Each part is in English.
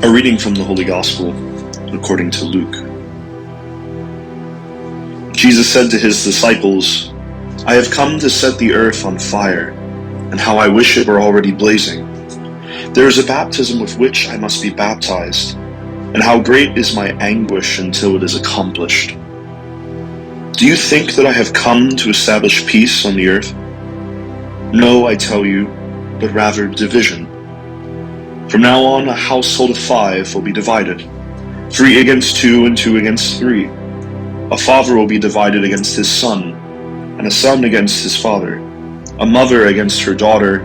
A reading from the Holy Gospel according to Luke. Jesus said to his disciples, "I have come to set the earth on fire, and how I wish it were already blazing. There is a baptism with which I must be baptized, and how great is my anguish until it is accomplished. Do you think that I have come to establish peace on the earth? No, I tell you, but rather division. From now on, a household of 5 will be divided, 3 against 2 and 2 against 3. A father will be divided against his son, and a son against his father, a mother against her daughter,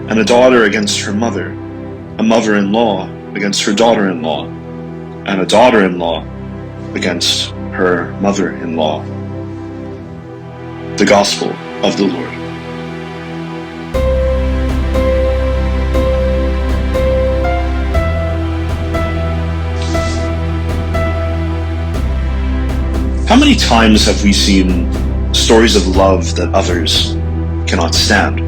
and a daughter against her mother, a mother-in-law against her daughter-in-law, and a daughter-in-law against her mother-in-law." The Gospel of the Lord. How many times have we seen stories of love that others cannot stand?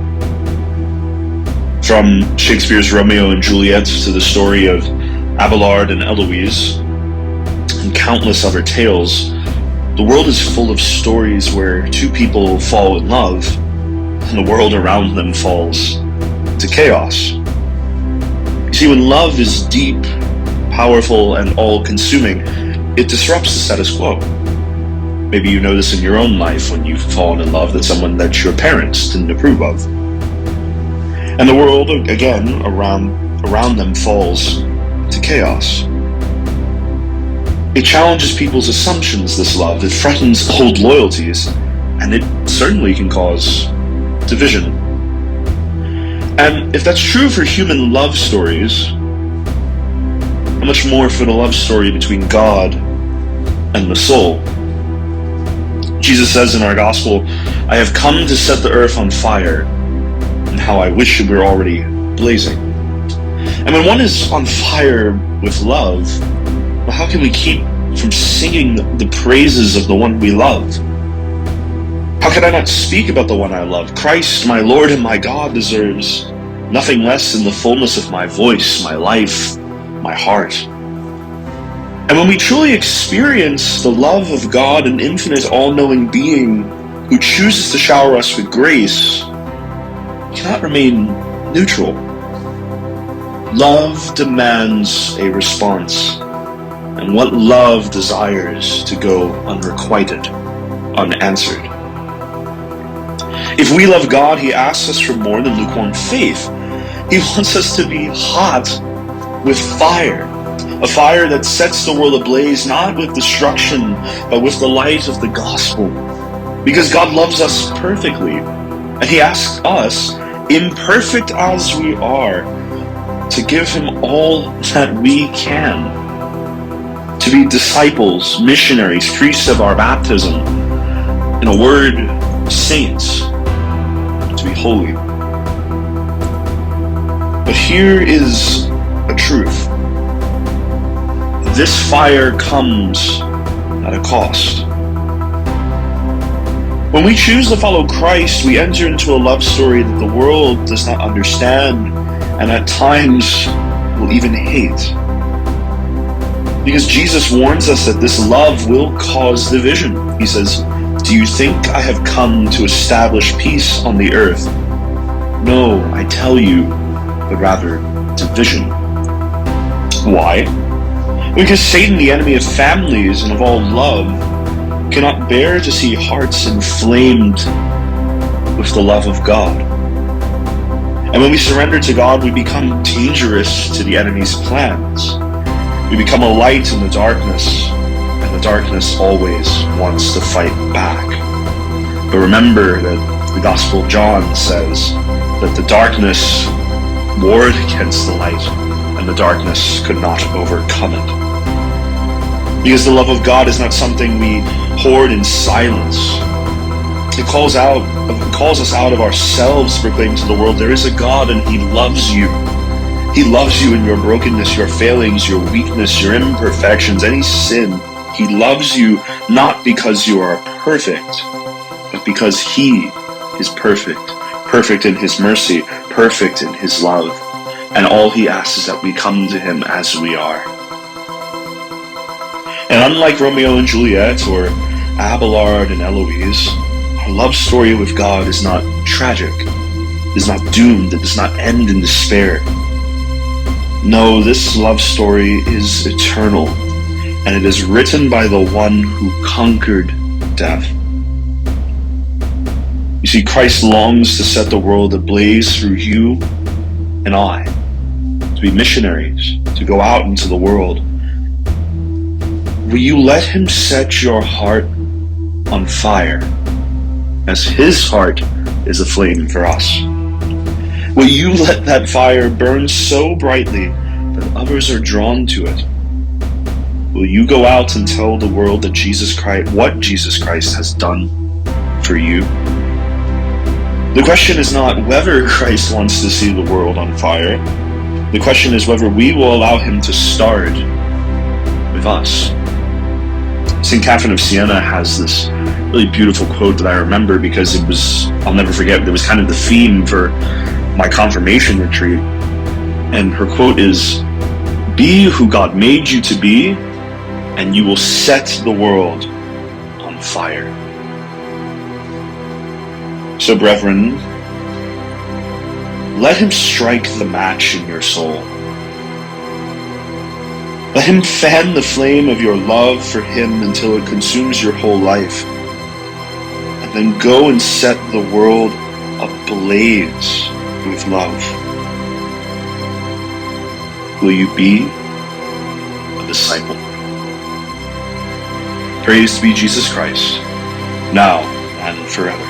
From Shakespeare's Romeo and Juliet to the story of Abelard and Eloise, and countless other tales, the world is full of stories where 2 people fall in love, and the world around them falls to chaos. You see, when love is deep, powerful, and all-consuming, it disrupts the status quo. Maybe you know this in your own life when you've fallen in love with someone that your parents didn't approve of. And the world, again, around them falls to chaos. It challenges people's assumptions, this love. It threatens old loyalties, and it certainly can cause division. And if that's true for human love stories, how much more for the love story between God and the soul? Jesus says in our Gospel, "I have come to set the earth on fire, and how I wish it were already blazing." And when one is on fire with love, well, how can we keep from singing the praises of the one we love? How can I not speak about the one I love? Christ, my Lord and my God, deserves nothing less than the fullness of my voice, my life, my heart. And when we truly experience the love of God, an infinite, all-knowing being who chooses to shower us with grace, we cannot remain neutral. Love demands a response, and what love desires to go unrequited, unanswered. If we love God, He asks us for more than lukewarm faith. He wants us to be hot with fire. A fire that sets the world ablaze, not with destruction, but with the light of the gospel. Because God loves us perfectly, and He asks us, imperfect as we are, to give Him all that we can. To be disciples, missionaries, priests of our baptism, in a word, saints, to be holy. But here is a truth. This fire comes at a cost. When we choose to follow Christ, we enter into a love story that the world does not understand, and at times will even hate. Because Jesus warns us that this love will cause division. He says, "Do you think I have come to establish peace on the earth? No, I tell you, but rather division." Why? Because Satan, the enemy of families and of all love, cannot bear to see hearts inflamed with the love of God. And when we surrender to God, we become dangerous to the enemy's plans. We become a light in the darkness, and the darkness always wants to fight back. But remember that the Gospel of John says that the darkness warred against the light, and the darkness could not overcome it. Because the love of God is not something we hoard in silence. It calls us out of ourselves, proclaiming to the world, there is a God and He loves you. He loves you in your brokenness, your failings, your weakness, your imperfections, any sin. He loves you not because you are perfect, but because He is perfect. Perfect in His mercy, perfect in His love. and all he asks is that we come to him as we are. And unlike Romeo and Juliet or Abelard and Eloise, our love story with God is not tragic, it is not doomed, it does not end in despair. No, this love story is eternal, and it is written by the one who conquered death. You see, Christ longs to set the world ablaze through you and I, to be missionaries, to go out into the world. Will you let him set your heart on fire, as his heart is aflame for us? Will you let that fire burn so brightly that others are drawn to it? Will you go out and tell the world that what Jesus Christ has done for you? The question is not whether Christ wants to see the world on fire. The question is whether we will allow him to start with us. St. Catherine of Siena has this really beautiful quote that I remember because I'll never forget, it was kind of the theme for my confirmation retreat. And her quote is, "Be who God made you to be, and you will set the world on fire." So, brethren, let him strike the match in your soul. Let him fan the flame of your love for him until it consumes your whole life. And then go and set the world ablaze with love. Will you be a disciple? Praise be Jesus Christ, now and forever.